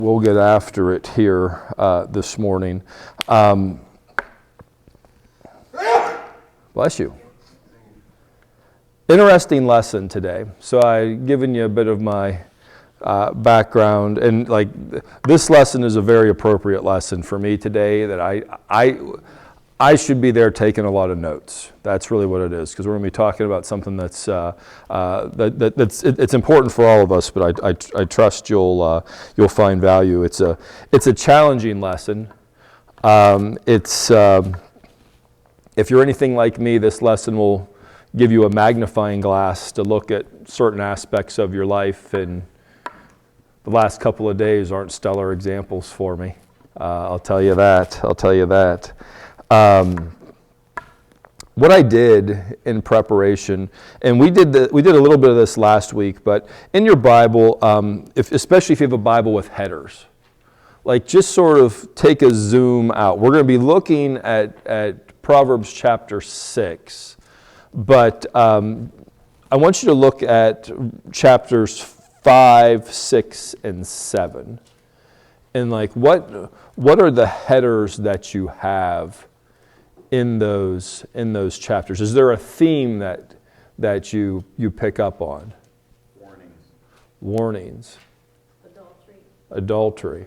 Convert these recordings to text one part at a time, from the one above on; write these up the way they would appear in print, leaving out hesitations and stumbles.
We'll get after it here this morning. Bless you. Interesting lesson today. So I've given you a bit of my background, and like this lesson is a very appropriate lesson for me today. That I should be there taking a lot of notes. That's really what it is, because we're going to be talking about something that's it's important for all of us. But I trust you'll find value. It's a challenging lesson. If you're anything like me, this lesson will give you a magnifying glass to look at certain aspects of your life, and the last couple of days aren't stellar examples for me. I'll tell you that. What I did in preparation, and we did a little bit of this last week, but in your Bible, especially if you have a Bible with headers, like just sort of take a zoom out. We're going to be looking at Proverbs chapter 6, but I want you to look at chapters 5, 6, and 7. And like what are the headers that you have in those chapters? Is there a theme that you pick up on? Warnings. Adultery.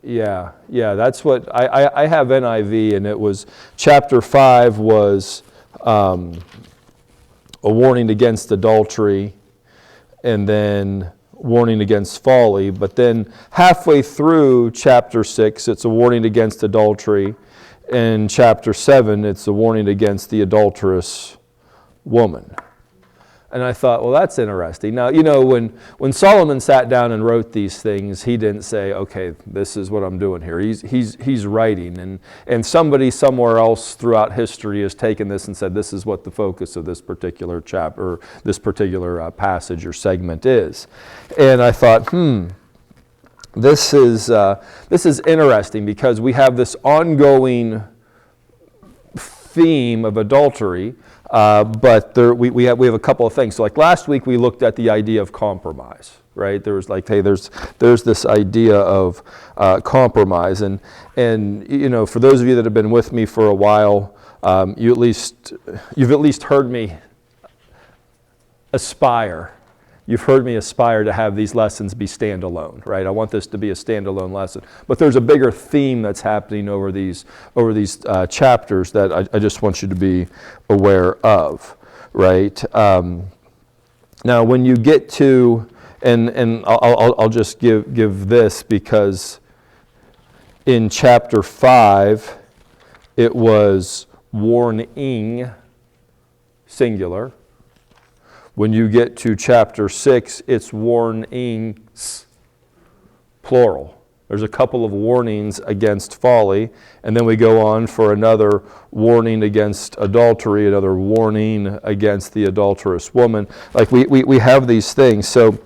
Yeah, that's what I have NIV, and it was chapter 5 was a warning against adultery, and then warning against folly. But then halfway through chapter 6, it's a warning against adultery. In chapter 7, it's a warning against the adulterous woman. And I thought, well, that's interesting. Now, when Solomon sat down and wrote these things, he didn't say, okay, this is what I'm doing here. He's writing, and somebody somewhere else throughout history has taken this and said, this is what the focus of this particular chapter, this particular passage or segment is. And I thought, this is interesting, because we have this ongoing theme of adultery. But we have a couple of things. So like last week we looked at the idea of compromise, right? There was like, hey, there's this idea of compromise, and for those of you that have been with me for a while, you've at least heard me aspire. You've heard me aspire to have these lessons be standalone, right? I want this to be a standalone lesson. But there's a bigger theme that's happening over these chapters that I just want you to be aware of, right? Now, when you get to, and I'll just give this, because in chapter 5, it was warning, singular. When you get to chapter 6, it's warnings, plural. There's a couple of warnings against folly, and then we go on for another warning against adultery, another warning against the adulterous woman. Like we have these things. So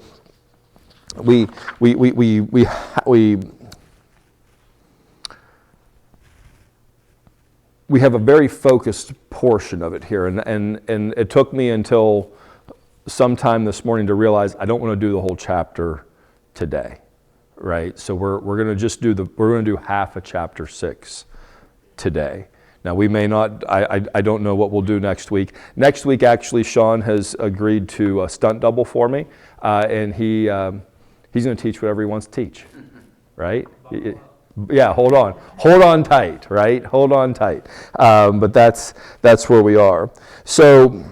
we have a very focused portion of it here, and it took me until sometime this morning to realize I don't want to do the whole chapter today, right? So we're going to just do half of chapter 6 today. Now we may not. I don't know what we'll do next week. Next week, actually, Sean has agreed to a stunt double for me, and he's going to teach whatever he wants to teach, right? Yeah, hold on tight, right? Hold on tight. But that's where we are. So.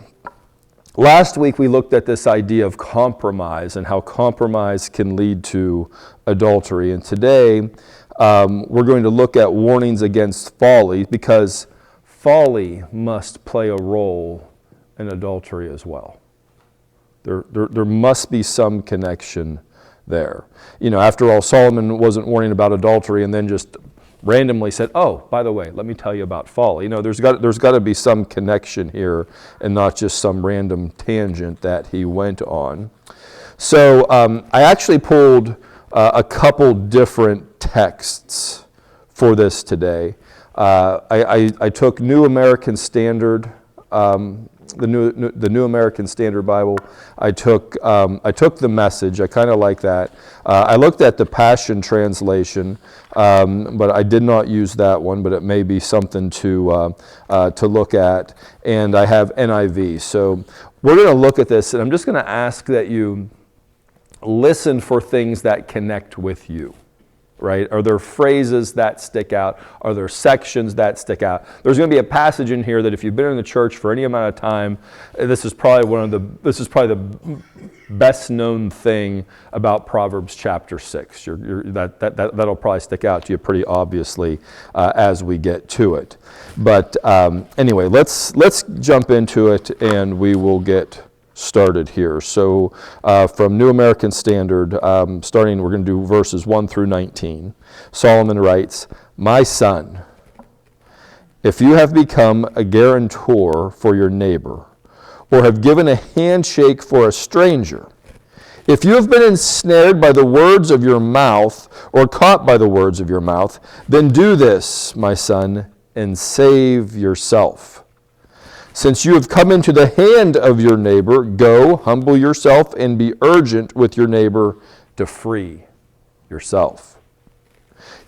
Last week we looked at this idea of compromise and how compromise can lead to adultery. And today we're going to look at warnings against folly, because folly must play a role in adultery as well. There must be some connection there. After all, Solomon wasn't warning about adultery and then just randomly said, oh, by the way, let me tell you about folly. There's got to be some connection here, and not just some random tangent that he went on. So I actually pulled a couple different texts for this today. I took New American Standard the New American Standard Bible. I took the Message. I kind of like that. I looked at the Passion Translation, but I did not use that one. But it may be something to look at. And I have NIV. So we're going to look at this, and I'm just going to ask that you listen for things that connect with you. Right? Are there phrases that stick out? Are there sections that stick out? There's going to be a passage in here that if you've been in the church for any amount of time, this is probably the best known thing about Proverbs chapter 6. That'll probably stick out to you pretty obviously as we get to it. But anyway, let's jump into it and we will get started here. So from New American Standard, starting, we're going to do verses 1 through 19. Solomon writes, "My son, if you have become a guarantor for your neighbor, or have given a handshake for a stranger, if you have been ensnared by the words of your mouth, or caught by the words of your mouth, then do this, my son, and save yourself. Since you have come into the hand of your neighbor, go, humble yourself, and be urgent with your neighbor to free yourself.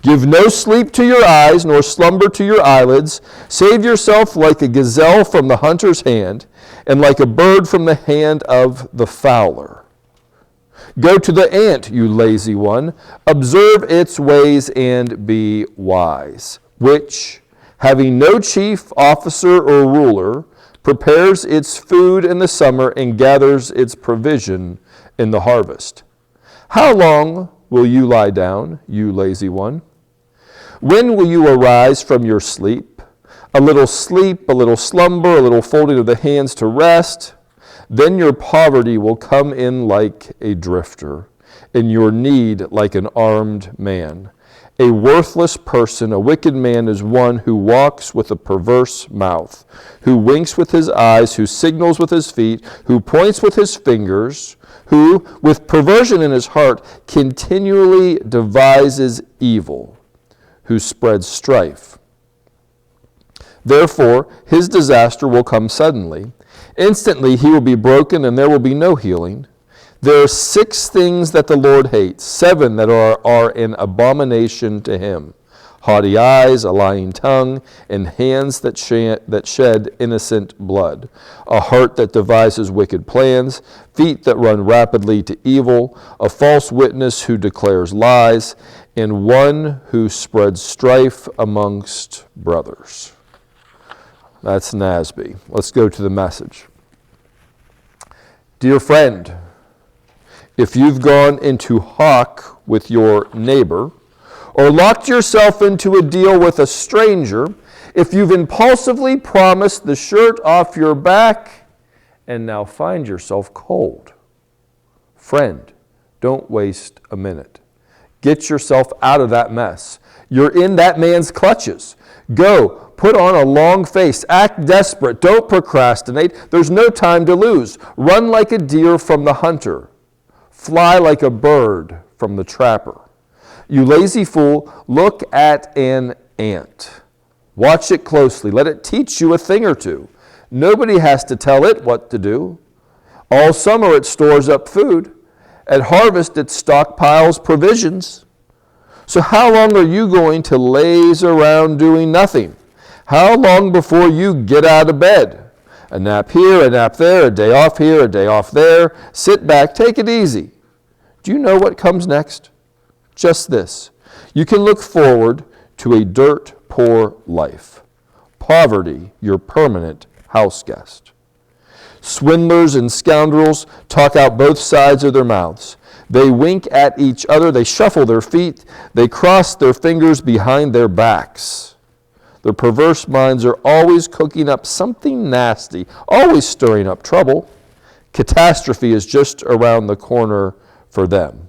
Give no sleep to your eyes, nor slumber to your eyelids. Save yourself like a gazelle from the hunter's hand, and like a bird from the hand of the fowler. Go to the ant, you lazy one. Observe its ways and be wise, which, having no chief, officer, or ruler, prepares its food in the summer and gathers its provision in the harvest. How long will you lie down, you lazy one? When will you arise from your sleep? A little slumber, a little folding of the hands to rest. Then your poverty will come in like a drifter, and your need like an armed man. A worthless person, a wicked man, is one who walks with a perverse mouth, who winks with his eyes, who signals with his feet, who points with his fingers, who, with perversion in his heart, continually devises evil, who spreads strife. Therefore, his disaster will come suddenly. Instantly he will be broken, and there will be no healing. There are 6 things that the Lord hates, 7 that are an abomination to him: haughty eyes, a lying tongue, and hands that shed innocent blood, a heart that devises wicked plans, feet that run rapidly to evil, a false witness who declares lies, and one who spreads strife amongst brothers." That's NASB. Let's go to the Message. Dear friend, if you've gone into hock with your neighbor, or locked yourself into a deal with a stranger, if you've impulsively promised the shirt off your back and now find yourself cold, friend, don't waste a minute. Get yourself out of that mess. You're in that man's clutches. Go, put on a long face, act desperate, don't procrastinate. There's no time to lose. Run like a deer from the hunter. Fly like a bird from the trapper. You lazy fool, look at an ant. Watch it closely. Let it teach you a thing or two. Nobody has to tell it what to do. All summer it stores up food. At harvest it stockpiles provisions. So how long are you going to laze around doing nothing? How long before you get out of bed? A nap here, a nap there, a day off here, a day off there. Sit back, take it easy. Do you know what comes next? Just this. You can look forward to a dirt-poor life. Poverty, your permanent house guest. Swindlers and scoundrels talk out both sides of their mouths. They wink at each other, they shuffle their feet, they cross their fingers behind their backs. Their perverse minds are always cooking up something nasty, always stirring up trouble. Catastrophe is just around the corner for them.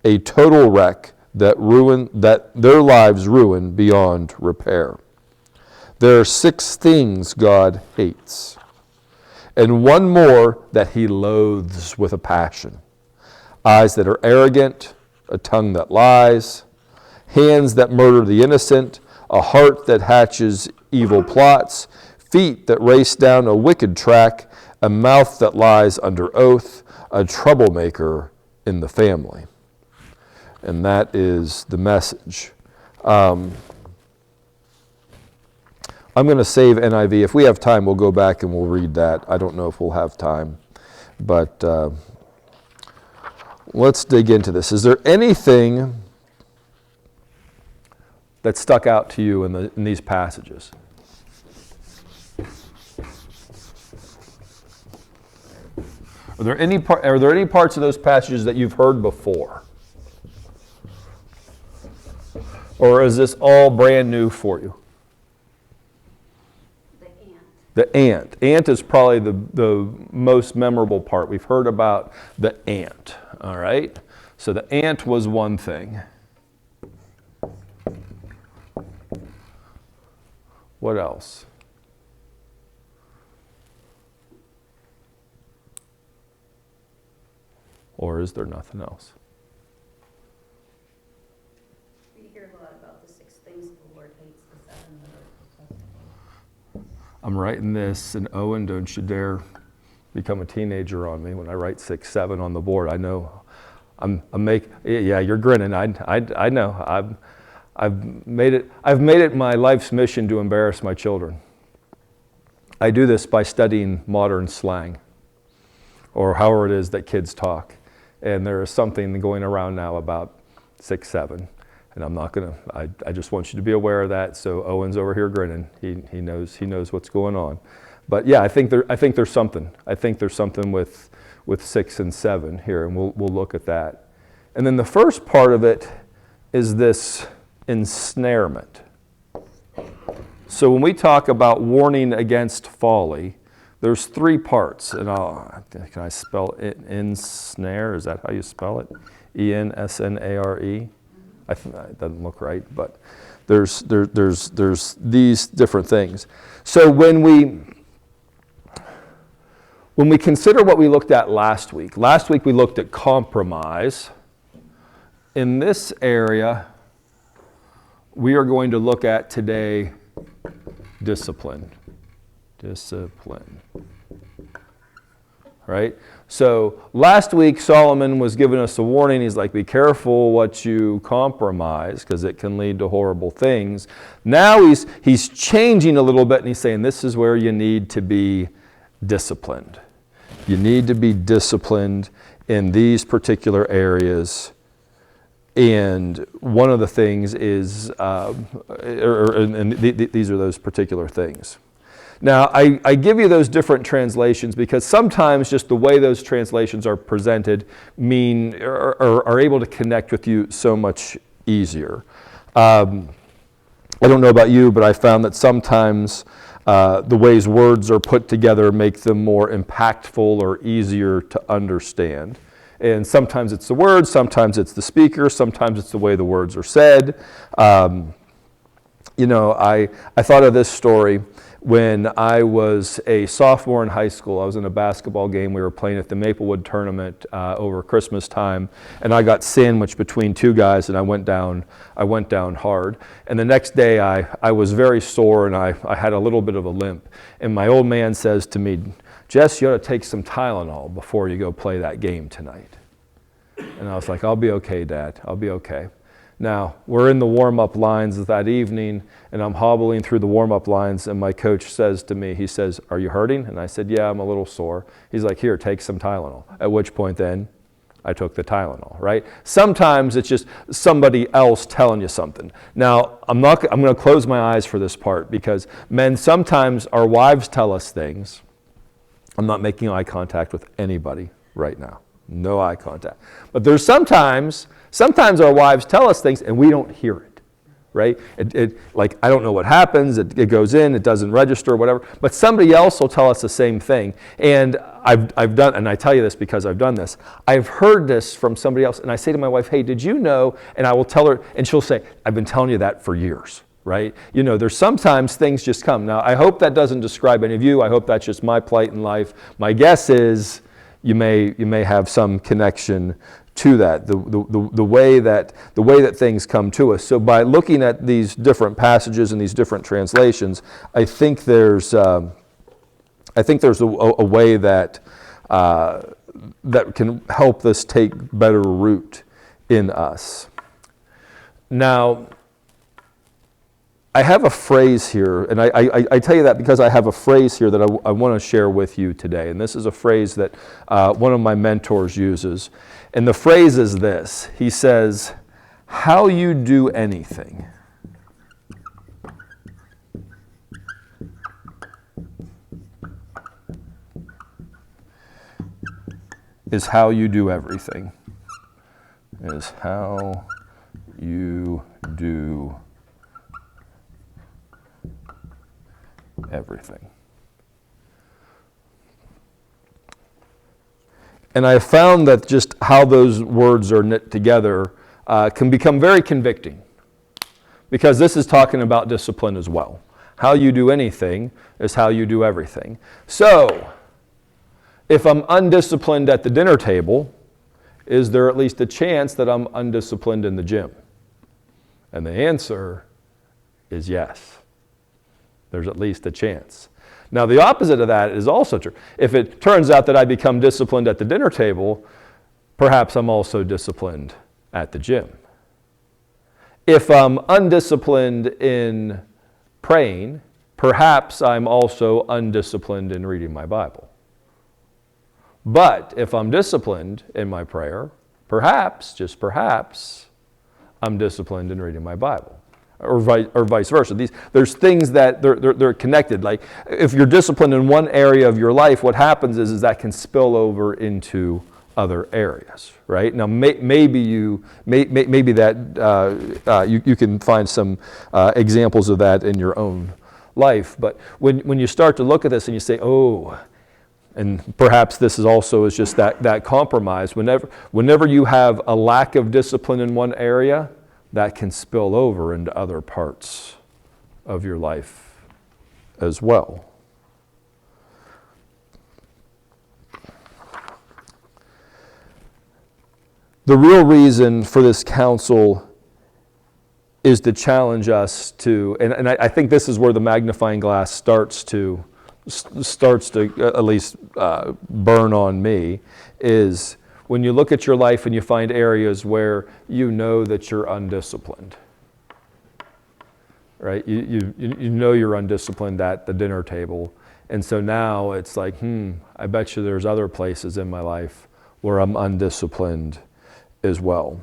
A total wreck that their lives ruin beyond repair. There are 6 things God hates, and one more that he loathes with a passion: eyes that are arrogant, a tongue that lies, hands that murder the innocent, a heart that hatches evil plots, feet that race down a wicked track, a mouth that lies under oath, a troublemaker in the family. And that is the Message. I'm going to save NIV. If we have time, we'll go back and we'll read that. I don't know if we'll have time. But let's dig into this. Is there anything that stuck out to you in these passages? Are there any parts of those passages that you've heard before? Or is this all brand new for you? The ant. Ant is probably the most memorable part. We've heard about the ant, all right? So the ant was one thing. What else? Or is there nothing else? We hear a lot about the 6 things the Lord hates, the 7 that are detestable. I'm writing this, and Owen, don't you dare become a teenager on me when I write 6, 7 on the board. I know. Yeah, you're grinning. I know. I've made it my life's mission to embarrass my children. I do this by studying modern slang, or however it is that kids talk. And there is something going around now about 6, 7. And I'm not going to, I just want you to be aware of that. So Owen's over here grinning. He knows what's going on. But yeah, I think there's something. I think there's something with 6 and 7 here, and we'll look at that. And then the first part of it is this ensnarement. So when we talk about warning against folly, there's 3 parts, and can I spell it? Ensnare, is that how you spell it? Ensnare? It doesn't look right, but there's these different things. So when we consider what we looked at last week we looked at compromise. In this area, we are going to look at today discipline. Right? So last week Solomon was giving us a warning. He's like, be careful what you compromise because it can lead to horrible things. Now he's changing a little bit and he's saying this is where you need to be disciplined. You need to be disciplined in these particular areas. And one of the things is, these are those particular things. Now, I give you those different translations because sometimes just the way those translations are presented are able to connect with you so much easier. I don't know about you, but I found that sometimes the ways words are put together make them more impactful or easier to understand. And sometimes it's the words, sometimes it's the speaker, sometimes it's the way the words are said. I thought of this story. When I was a sophomore in high school, I was in a basketball game. We were playing at the Maplewood tournament over Christmas time, and I got sandwiched between 2 guys, and I went down hard. And the next day, I was very sore, and I had a little bit of a limp. And my old man says to me, Jess, you ought to take some Tylenol before you go play that game tonight. And I was like, I'll be okay, Dad. I'll be okay. Now, we're in the warm-up lines that evening, and I'm hobbling through the warm-up lines, and my coach says to me, he says, are you hurting? And I said, yeah, I'm a little sore. He's like, here, take some Tylenol. At which point then, I took the Tylenol, right? Sometimes it's just somebody else telling you something. Now, I'm going to close my eyes for this part, because men, sometimes our wives tell us things. I'm not making eye contact with anybody right now. No eye contact. But there's sometimes our wives tell us things and we don't hear it, right? Like, I don't know what happens. It goes in, it doesn't register, whatever. But somebody else will tell us the same thing. And I've done, and I tell you this because I've done this. I've heard this from somebody else, and I say to my wife, hey, did you know? And I will tell her, and she'll say, I've been telling you that for years. Right? There's sometimes things just come. Now, I hope that doesn't describe any of you. I hope that's just my plight in life. My guess is you may have some connection to that, the way that things come to us. So by looking at these different passages and these different translations, I think there's a way that that can help this take better root in us. Now, I have a phrase here, and I tell you that because I have a phrase here that I want to share with you today. And this is a phrase that one of my mentors uses. And the phrase is this. He says, "How you do anything is how you do everything." Is how you do everything. And I have found that just how those words are knit together can become very convicting, because this is talking about discipline as well. How you do anything is how you do everything. So, if I'm undisciplined at the dinner table, is there at least a chance that I'm undisciplined in the gym? And the answer is yes. There's at least a chance. Now, the opposite of that is also true. If it turns out that I become disciplined at the dinner table, perhaps I'm also disciplined at the gym. If I'm undisciplined in praying, perhaps I'm also undisciplined in reading my Bible. But if I'm disciplined in my prayer, perhaps, just perhaps, I'm disciplined in reading my Bible. Or vice versa. There's things that they're connected. Like if you're disciplined in one area of your life, what happens is that can spill over into other areas, right? Now maybe you can find some examples of that in your own life. But when you start to look at this and you say, oh, and perhaps this is also just that compromise. Whenever you have a lack of discipline in one area, that can spill over into other parts of your life as well. The real reason for this counsel is to challenge us to, and I think this is where the magnifying glass starts to at least burn on me, is when you look at your life and you find areas where you know that you're undisciplined, right? You know you're undisciplined at the dinner table. And so now it's like, I bet you there's other places in my life where I'm undisciplined as well.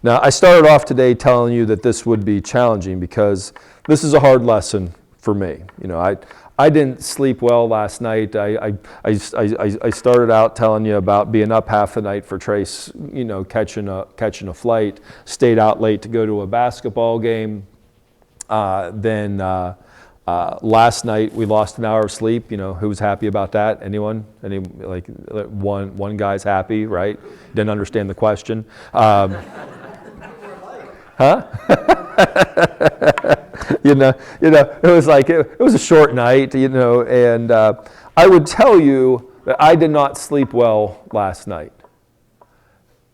Now, I started off today telling you that this would be challenging because this is a hard lesson for me. You know, I didn't sleep well last night. I started out telling you about being up half the night for Trace, you know, catching a flight. Stayed out late to go to a basketball game. Then last night we lost an hour of sleep. You know, who's happy about that? Anyone? Like one guy's happy, right? Didn't understand the question. Huh? You know, it was like, it was a short night, you know, and I would tell you that I did not sleep well last night.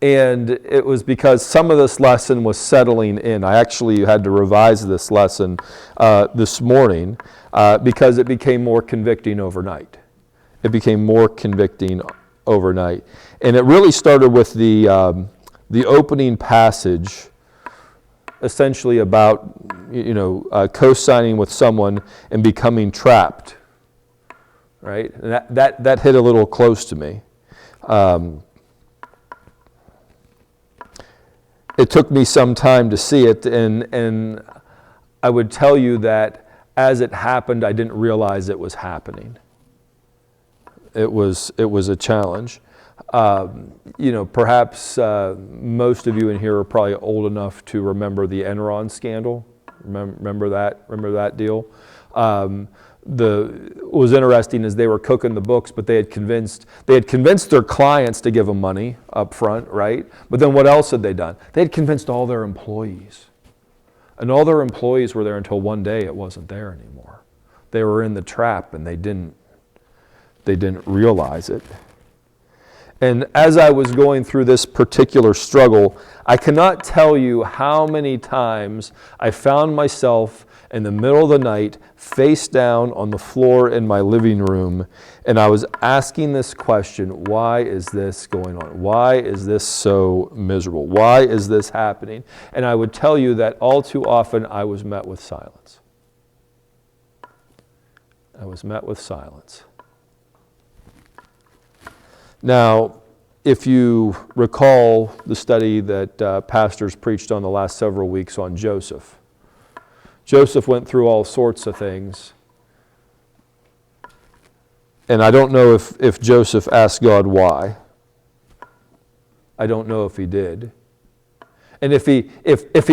And it was because some of this lesson was settling in. I actually had to revise this lesson this morning because it became more convicting overnight. It became more convicting overnight. And it really started with the opening passage, essentially about, you know, co-signing with someone and becoming trapped, right? And that hit a little close to me. It took me some time to see it, and I would tell you that as it happened, I didn't realize it was happening. It was a challenge. You know, perhaps most of you in here are probably old enough to remember the Enron scandal. Remember that deal? What was interesting is they were cooking the books, but they had convinced their clients to give them money up front, right? But then what else had they done? They had convinced all their employees. And all their employees were there until one day it wasn't there anymore. They were in the trap and they didn't realize it. And as I was going through this particular struggle, I cannot tell you how many times I found myself in the middle of the night, face down on the floor in my living room, and I was asking this question, why is this going on? Why is this so miserable? Why is this happening? And I would tell you that all too often I was met with silence. I was met with silence. Now, if you recall the study that pastors preached on the last several weeks on Joseph, Joseph went through all sorts of things. And I don't know if Joseph asked God why. I don't know if he did. And if he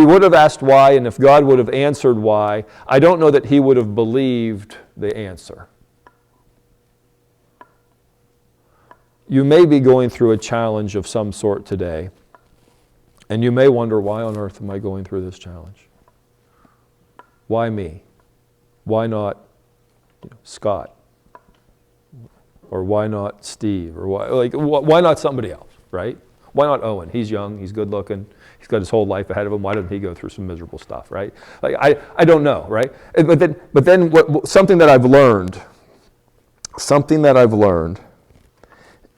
would have asked why, and if God would have answered why, I don't know that he would have believed the answer. You may be going through a challenge of some sort today, and you may wonder, why on earth am I going through this challenge? Why me? Why not Scott? Or why not Steve? Or why not somebody else, right? Why not Owen? He's young, he's good looking, he's got his whole life ahead of him. Why doesn't he go through some miserable stuff, right? I don't know, right? But then something that I've learned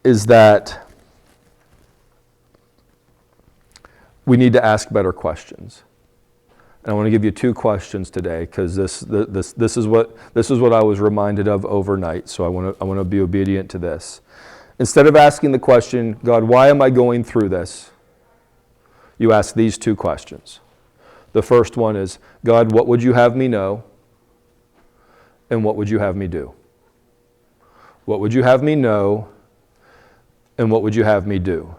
is that we need to ask better questions. And I want to give you 2 questions today, because this is what I was reminded of overnight. So I want to be obedient to this. Instead of asking the question, God, why am I going through this? You ask these 2 questions. The first one is, God, what would you have me know? And what would you have me do? What would you have me know? And what would you have me do?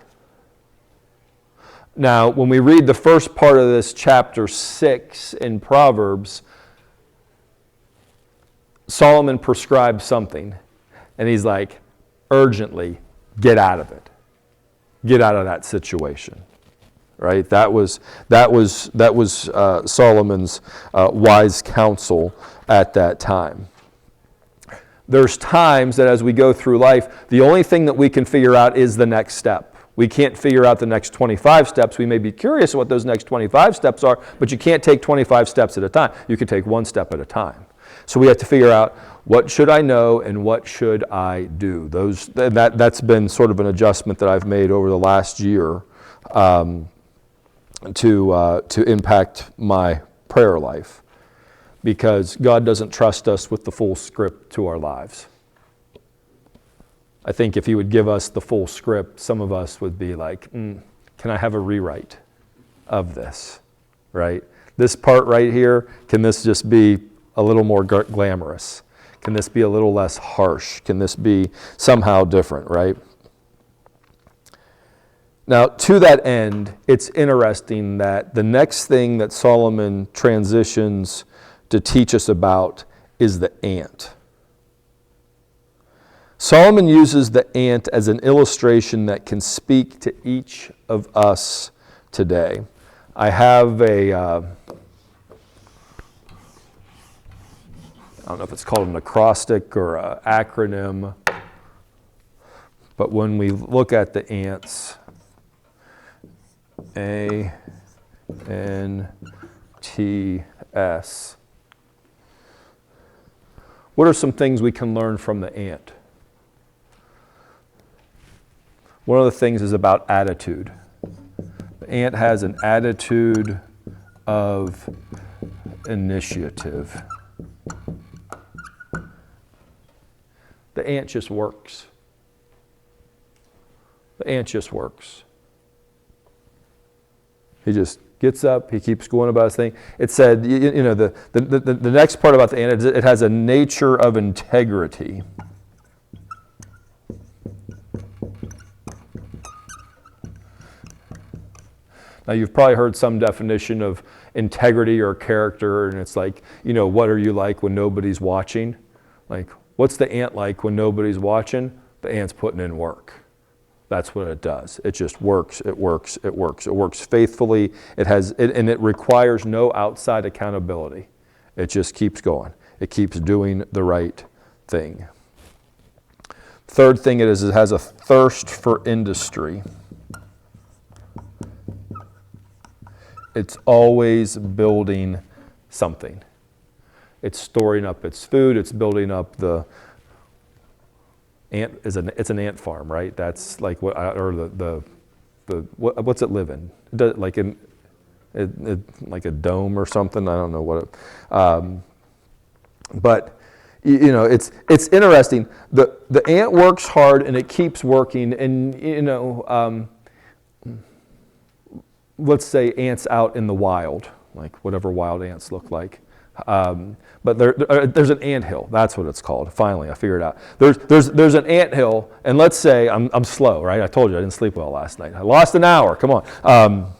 Now, when we read the first part of this chapter 6 in Proverbs, Solomon prescribes something, and he's like, urgently, get out of it. Get out of that situation. Right? That was Solomon's wise counsel at that time. There's times that as we go through life, the only thing that we can figure out is the next step. We can't figure out the next 25 steps. We may be curious what those next 25 steps are, but you can't take 25 steps at a time. You can take 1 step at a time. So we have to figure out, what should I know and what should I do? That's been sort of an adjustment that I've made over the last year to impact my prayer life, because God doesn't trust us with the full script to our lives. I think if he would give us the full script, some of us would be like, can I have a rewrite of this, right? This part right here, can this just be a little more glamorous? Can this be a little less harsh? Can this be somehow different, right? Now, to that end, it's interesting that the next thing that Solomon transitions to teach us about is the ant. Solomon uses the ant as an illustration that can speak to each of us today. I have I don't know if it's called an acrostic or an acronym, but when we look at the ants, ANTS, what are some things we can learn from the ant? One of the things is about attitude. The ant has an attitude of initiative. The ant just works. The ant just works. He just gets up, he keeps going about his thing. It said, the next part about the ant is it has a nature of integrity. Now, you've probably heard some definition of integrity or character, and it's like, what are you like when nobody's watching? Like, what's the ant like when nobody's watching? The ant's putting in work. That's what it does. It just works, it works, it works. It works faithfully, and it requires no outside accountability. It just keeps going. It keeps doing the right thing. Third thing it has a thirst for industry. It's always building something. It's storing up its food. It's building up the ant. It's an ant farm, right? That's like what, or what's it live in? Like like a dome or something. I don't know what. But it's interesting. The ant works hard and it keeps working, and let's say ants out in the wild, like whatever wild ants look like. But there's an anthill. That's what it's called. Finally, I figured it out. There's an anthill, and let's say I'm slow, right? I told you I didn't sleep well last night. I lost an hour. Come on.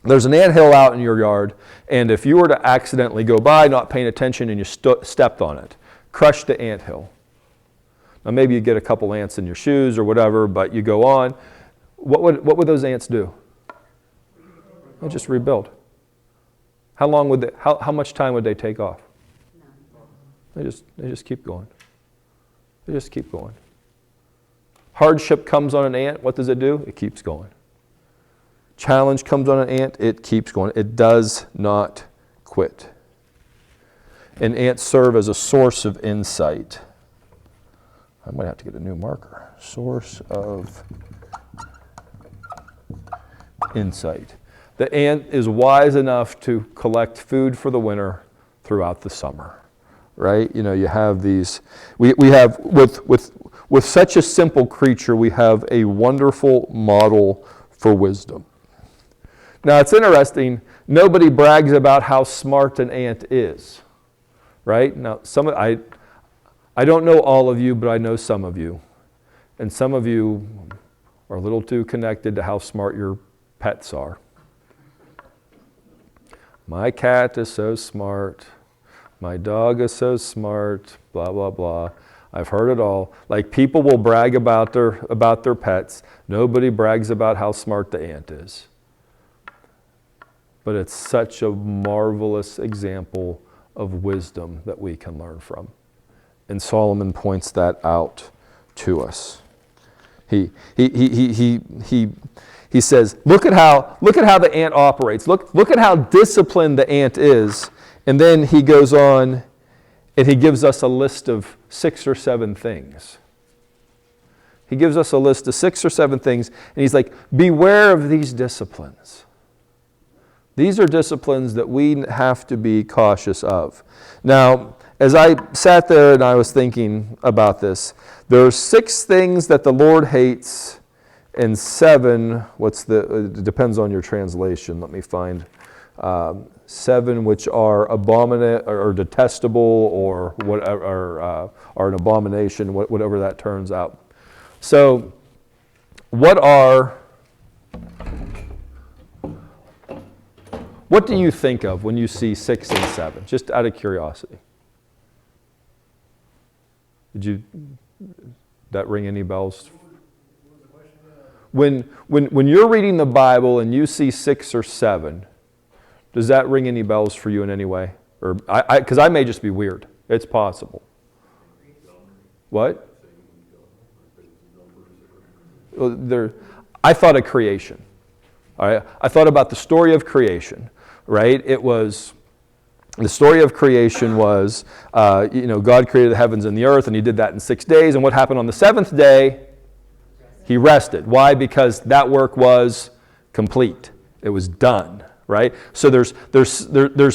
There's an anthill out in your yard, and if you were to accidentally go by, not paying attention, and you stepped on it, crush the anthill. Now maybe you get a couple ants in your shoes or whatever, but you go on. What would those ants do? They'll just rebuild. How much time would they take off? They just keep going. They just keep going. Hardship comes on an ant, what does it do? It keeps going. Challenge comes on an ant, it keeps going. It does not quit. And ants serve as a source of insight. I might have to get a new marker. Source of insight. The ant is wise enough to collect food for the winter throughout the summer, right? You have these. We have with such a simple creature, we have a wonderful model for wisdom. Now it's interesting. Nobody brags about how smart an ant is, right? Now I don't know all of you, but I know some of you, and some of you are a little too connected to how smart your pets are. My cat is so smart. My dog is so smart. Blah, blah, blah. I've heard it all. Like people will brag about their pets. Nobody brags about how smart the ant is. But it's such a marvelous example of wisdom that we can learn from. And Solomon points that out to us. He says, look at how the ant operates. Look at how disciplined the ant is. And then he goes on and he gives us a list of 6 or 7 things. He gives us a list of 6 or 7 things, and he's like, beware of these disciplines. These are disciplines that we have to be cautious of. Now, as I sat there and I was thinking about this, there are 6 things that the Lord hates, and 7, it depends on your translation. Let me find 7 which are abominable or detestable or whatever, are an abomination, whatever that turns out. So, what do you think of when you see 6 and 7? Just out of curiosity. Did that ring any bells? When you're reading the Bible and you see 6 or 7, does that ring any bells for you in any way? Or because I may just be weird. It's possible. What? I thought of creation. All right? I thought about the story of creation. Right? The story of creation was, God created the heavens and the earth, and He did that in 6 days. And what happened on the 7th day? He rested. Why? Because that work was complete. It was done. Right? So there's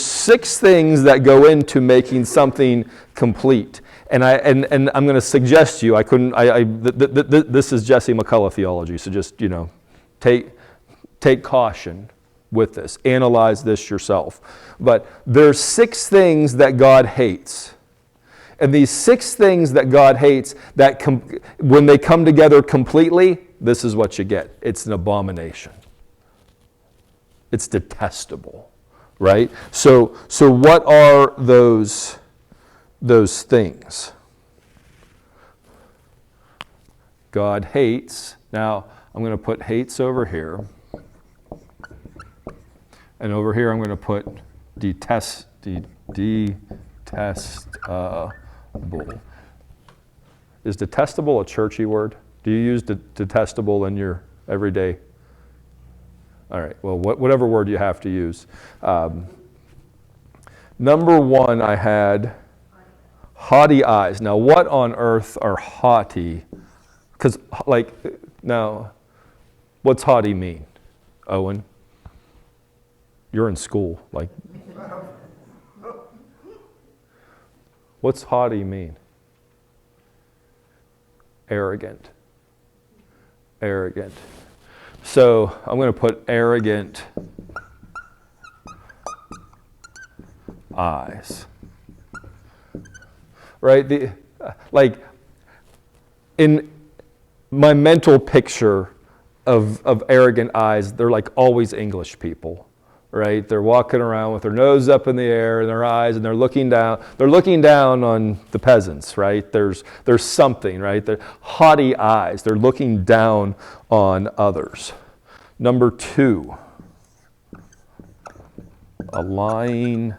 6 things that go into making something complete. And I'm going to suggest to you, this is Jesse McCullough theology. So just take caution with this. Analyze this yourself. But there's 6 things that God hates. And these 6 things that God hates, that when they come together completely, this is what you get. It's an abomination. It's detestable, right? So what are those things? God hates. Now, I'm going to put hates over here. And over here, I'm going to put detestable. Is detestable a churchy word? Do you use detestable in your everyday? All right, well, whatever word you have to use. Number one, I had haughty eyes. Now, what on earth are haughty? Because, now, what's haughty mean? Owen? You're in school. What's haughty mean? Arrogant. Arrogant. So I'm going to put arrogant eyes. Right? In my mental picture of arrogant eyes, they're like always English people. Right? They're walking around with their nose up in the air and their eyes, and they're looking down. They're looking down on the peasants, right? There's something, right? They're haughty eyes. They're looking down on others. Number two, a lying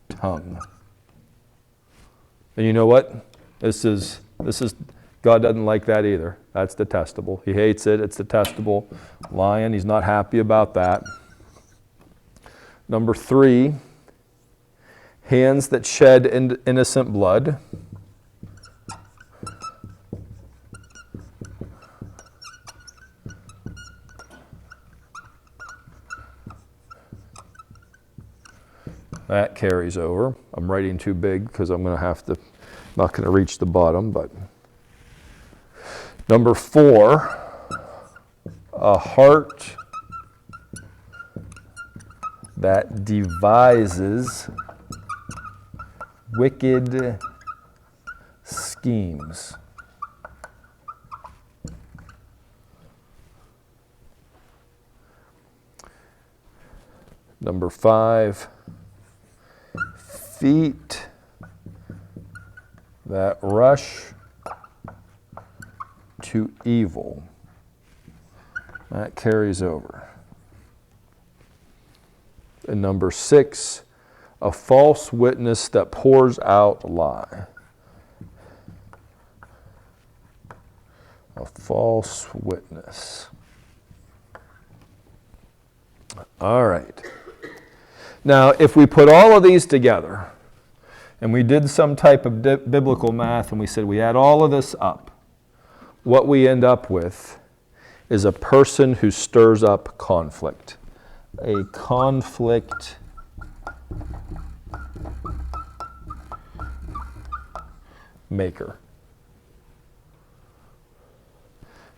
tongue. And you know what? This is God doesn't like that either. That's detestable. He hates it. It's detestable. Lying, he's not happy about that. Number three, hands that shed innocent blood. That carries over. I'm writing too big because I'm going to not going to reach the bottom, but. Number four, a heart that devises wicked schemes. Number five, feet that rush to evil. That carries over. And number six, a false witness that pours out a lie. A false witness. All right. Now, if we put all of these together, and we did some type of biblical math, and we said we add all of this up, what we end up with is a person who stirs up conflict. A conflict maker.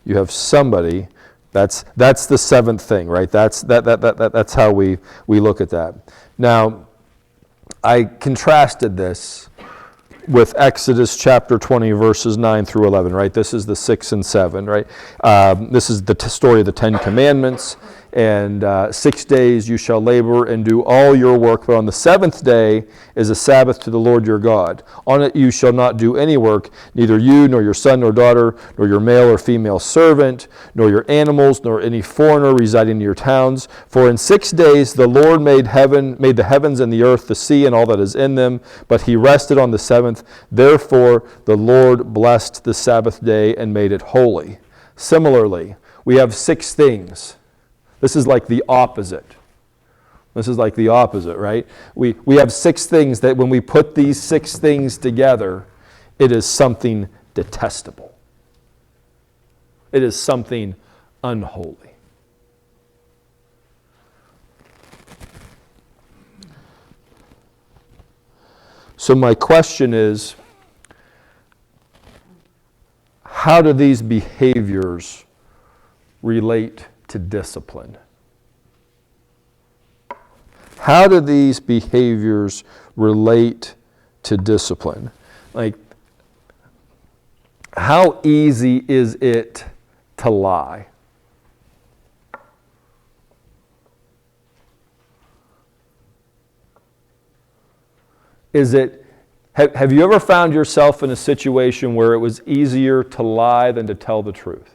You have somebody, that's the seventh thing, right? That's how we look at that. Now, I contrasted this with Exodus chapter 20, verses 9 through 11, right? This is the 6 and 7, right? This is the story of the Ten Commandments. And 6 days you shall labor and do all your work, but on the seventh day is a Sabbath to the Lord your God. On it you shall not do any work, neither you, nor your son, nor daughter, nor your male or female servant, nor your animals, nor any foreigner residing in your towns. For in 6 days the Lord made the heavens and the earth, the sea, and all that is in them, but he rested on the seventh. Therefore the Lord blessed the Sabbath day and made it holy. Similarly, we have 6 things. This is like the opposite. This is like the opposite, right? We have 6 things that when we put these 6 things together, it is something detestable. It is something unholy. So my question is, how do these behaviors relate to discipline? How do these behaviors relate to discipline? Like, how easy is it to lie? Have you ever found yourself in a situation where it was easier to lie than to tell the truth?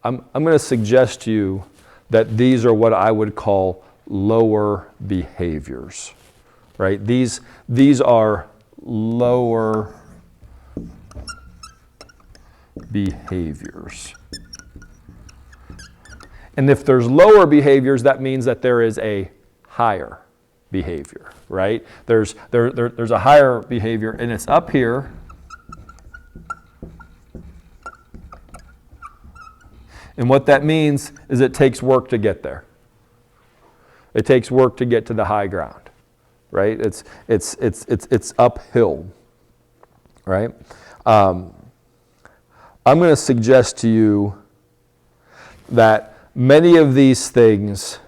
I'm going to suggest to you that these are what I would call lower behaviors, right? These are lower behaviors. And if there's lower behaviors, that means that there is a higher behavior, right? There's a higher behavior, and it's up here. And what that means is it takes work to get there. It takes work to get to the high ground, right? It's uphill, right? I'm going to suggest to you that many of these things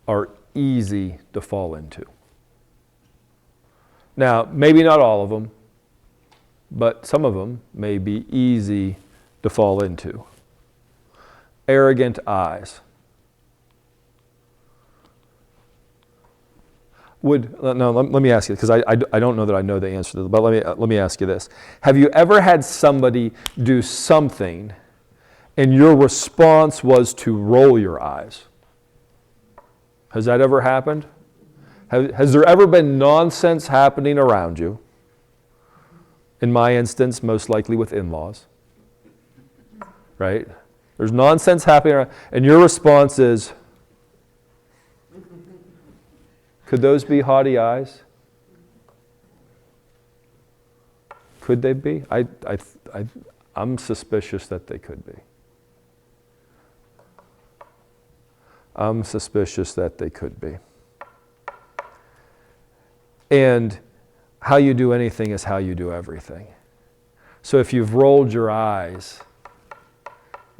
are easy to fall into. Now, maybe not all of them, but some of them may be easy to fall into. Arrogant eyes. Let me ask you, because I don't know that I know the answer to this, but let me ask you this. Have you ever had somebody do something and your response was to roll your eyes? Has that ever happened? Has there ever been nonsense happening around you? In my instance, most likely with in-laws. Right? There's nonsense happening around, and your response is, could those be haughty eyes? Could they be? I'm suspicious that they could be. I'm suspicious that they could be. And how you do anything is how you do everything. So if you've rolled your eyes,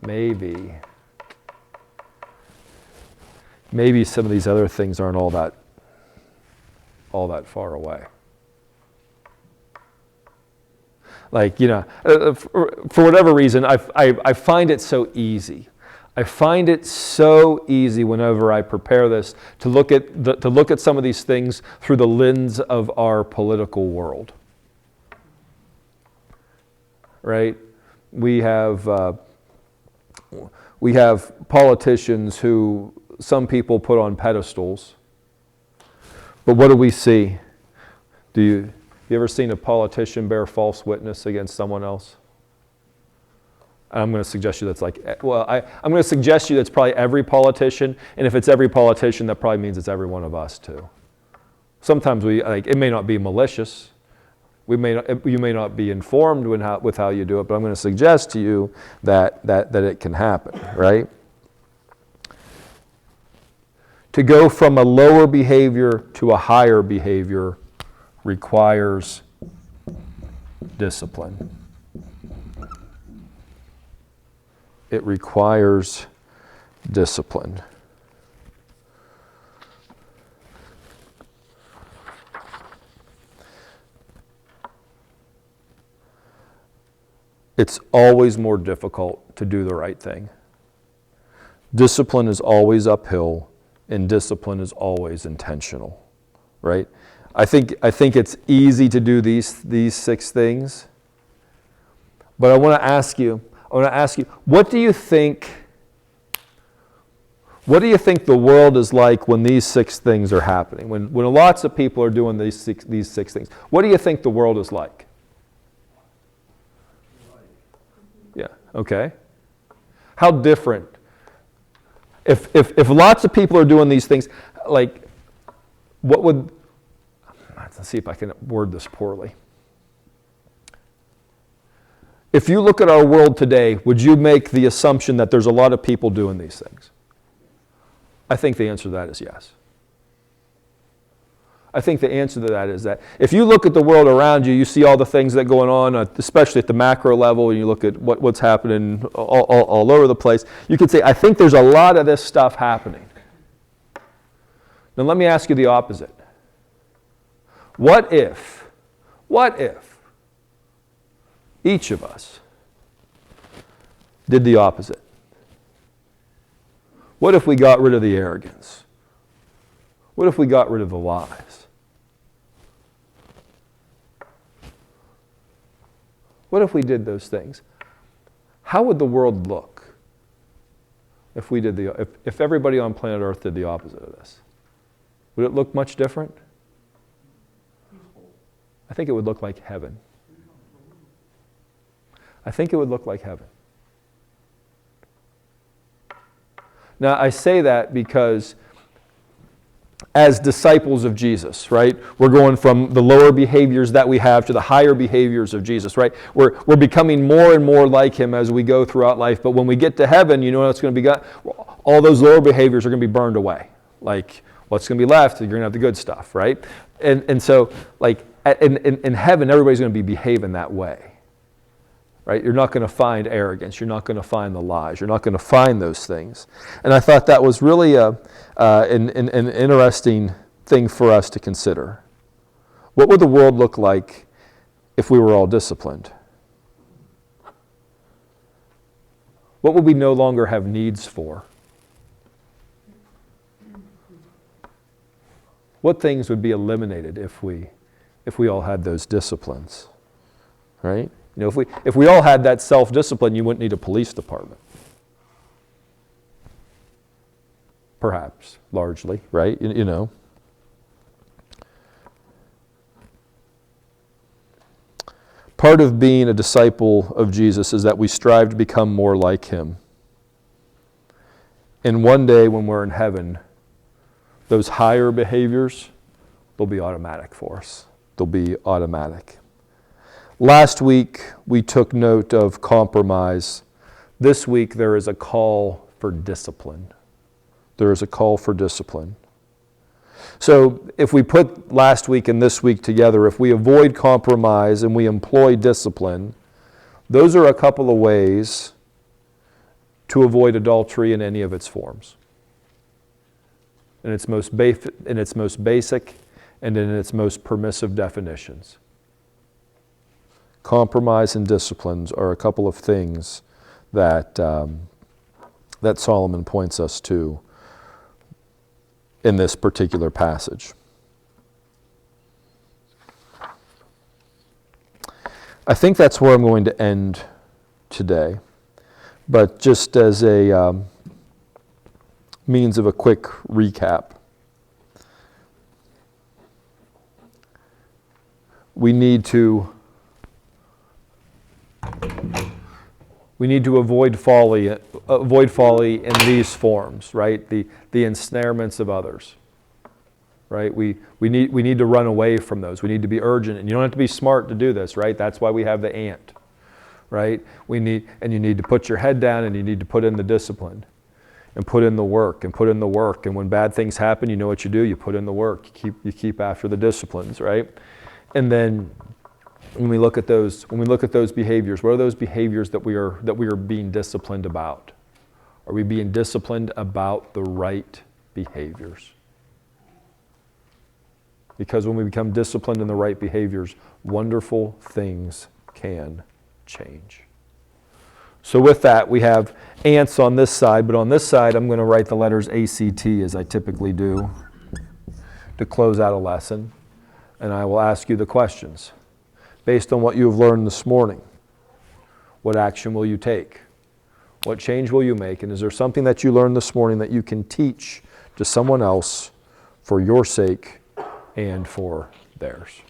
maybe some of these other things aren't all that far away. Like, for whatever reason, I find it so easy. I find it so easy whenever I prepare this to look at some of these things through the lens of our political world. Right? We have politicians who some people put on pedestals. But what do we see? You ever seen a politician bear false witness against someone else? I'm going to suggest you that's I'm going to suggest you that's probably every politician, and if it's every politician, that probably means it's every one of us too. Sometimes it may not be malicious. You may not be informed with how you do it, but I'm going to suggest to you that it can happen, right? To go from a lower behavior to a higher behavior requires discipline. It requires discipline. It's always more difficult to do the right thing. Discipline is always uphill, and discipline is always intentional, right? I think it's easy to do these 6 things, but I want to ask you, what do you think the world is like when these 6 things are happening? When lots of people are doing these six things, what do you think the world is like? Yeah, okay. How different? If lots of people are doing these things, like, what would, let's see if I can word this poorly. If you look at our world today, would you make the assumption that there's a lot of people doing these things? I think the answer to that is yes. I think the answer to that is that if you look at the world around you, you see all the things that are going on, especially at the macro level, and you look at what's happening all over the place, you could say, I think there's a lot of this stuff happening. Now let me ask you the opposite. What if each of us did the opposite? What if we got rid of the arrogance? What if we got rid of the lies? What if we did those things? How would the world look? if we did if everybody on planet Earth did the opposite of this? Would it look much different? I think it would look like heaven. I think it would look like heaven. Now, I say that because as disciples of Jesus, right, we're going from the lower behaviors that we have to the higher behaviors of Jesus, right? We're becoming more and more like him as we go throughout life. But when we get to heaven, you know what's going to be all those lower behaviors are going to be burned away. Like, what's going to be left? You're going to have the good stuff, right? And so, like, in heaven, everybody's going to be behaving that way. Right? You're not going to find arrogance. You're not going to find the lies. You're not going to find those things. And I thought that was really an interesting thing for us to consider. What would the world look like if we were all disciplined? What would we no longer have needs for? What things would be eliminated if we all had those disciplines? Right? You know, if we all had that self-discipline, you wouldn't need a police department. Perhaps, largely, right? You know. Part of being a disciple of Jesus is that we strive to become more like him. And one day when we're in heaven, those higher behaviors, they'll be automatic for us. They'll be automatic. Last week, we took note of compromise. This week, there is a call for discipline. There is a call for discipline. So if we put last week and this week together, if we avoid compromise and we employ discipline, those are a couple of ways to avoid adultery in any of its forms. In its most basic and in its most permissive definitions. Compromise and disciplines are a couple of things that that Solomon points us to in this particular passage. I think that's where I'm going to end today. But just as a means of a quick recap, we need to avoid folly in these forms, right? The ensnarements of others, right? We need to run away from those. We need to be urgent, and you don't have to be smart to do this, right? That's why we have the ant, right? You need to put your head down, and you need to put in the discipline, and put in the work, and put in the work. And when bad things happen, you know what you do. You put in the work. You keep after the disciplines, right? And then when we look at those behaviors, what are those behaviors that we are being disciplined about? Are we being disciplined about the right behaviors? Because when we become disciplined in the right behaviors, wonderful things can change. So with that, we have ants on this side, but on this side, I'm going to write the letters ACT as I typically do to close out a lesson, and I will ask you the questions. Based on what you have learned this morning, what action will you take? What change will you make? And is there something that you learned this morning that you can teach to someone else for your sake and for theirs?